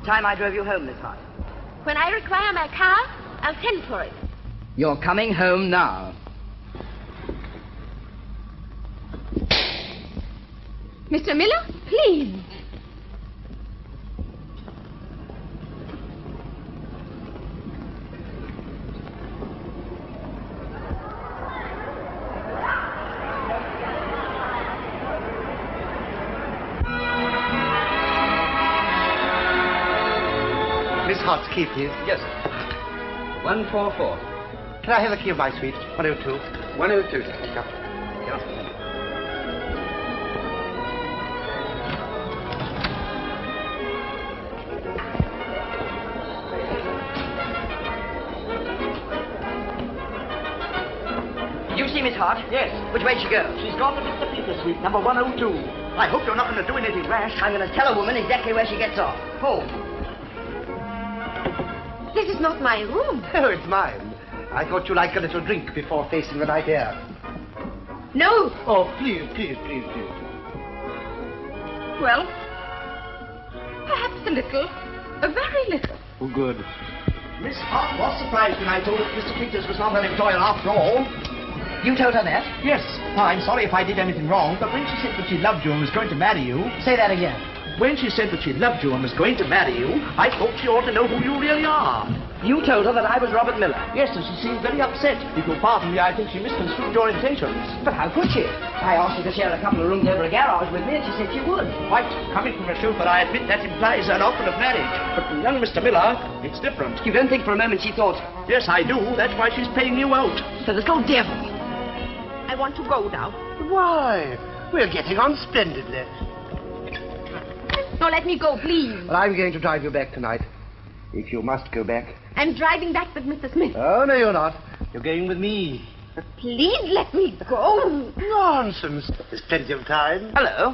Time I drove you home, Miss Hart. When I require my car, I'll send for it. You're coming home now. Mr. Miller, please. Miss Hart's key, please. Yes, sir. 144. Can I have the key of my suite? 102. 102, sir. Yeah. Did you see Miss Hart? Yes. Which way'd she go? She's gone to Mr. Peters' suite, number 102. I hope you're not going to do anything rash. I'm going to tell a woman exactly where she gets off. Home. This is not my room. Oh, it's mine. I thought you liked a little drink before facing the night air. No. Oh, please. Well, perhaps a little. A very little. Oh, good. Miss Hart was surprised when I told her that Mr. Peters was not an employer after all. You told her that? Yes. I'm sorry if I did anything wrong, but when she said that she loved you and was going to marry you... Say that again. When she said that she loved you and was going to marry you, I thought she ought to know who you really are. You told her that I was Robert Miller. Yes, and she seemed very upset. If you'll pardon me, I think she misconstrued your intentions. But how could she? I asked her to share a couple of rooms over a garage with me, and she said she would. Quite. Coming from a chauffeur, I admit that implies an offer of marriage. But from young Mr. Miller, it's different. You don't think for a moment she thought... Yes, I do. That's why she's paying you out. The little devil. I want to go now. Why? We're getting on splendidly. No, let me go, please. Well, I'm going to drive you back tonight. If you must go back. I'm driving back with Mr. Smith. Oh, no, you're not. You're going with me. Please let me go. Nonsense. There's plenty of time. Hello.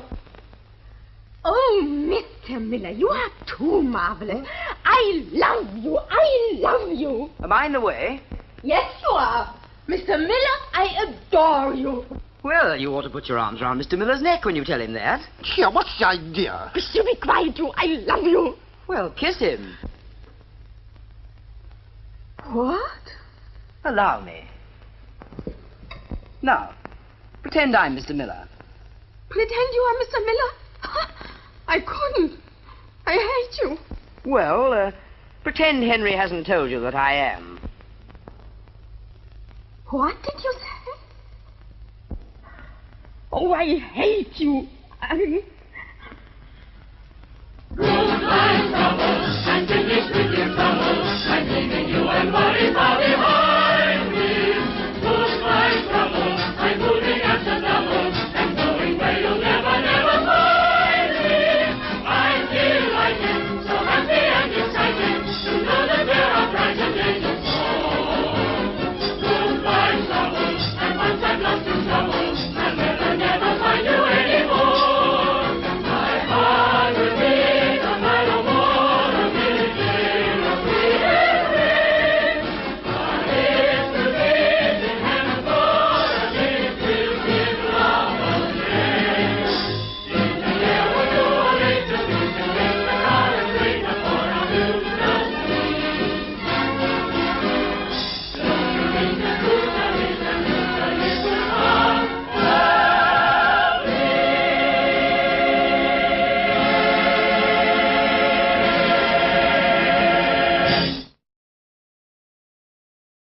Oh, Mr. Miller, you are too marvelous. I love you. I love you. Am I in the way? Yes, you are. Mr. Miller, I adore you. Well, you ought to put your arms around Mr. Miller's neck when you tell him that. Here, what's the idea? You be quiet, you. I love you. Well, kiss him. What? Allow me. Now, Pretend I'm Mr. Miller. Pretend you are Mr. Miller? I couldn't. I hate you. Well, pretend Henry hasn't told you that I am. What did you say? Oh, I hate you. Goodbye, trouble.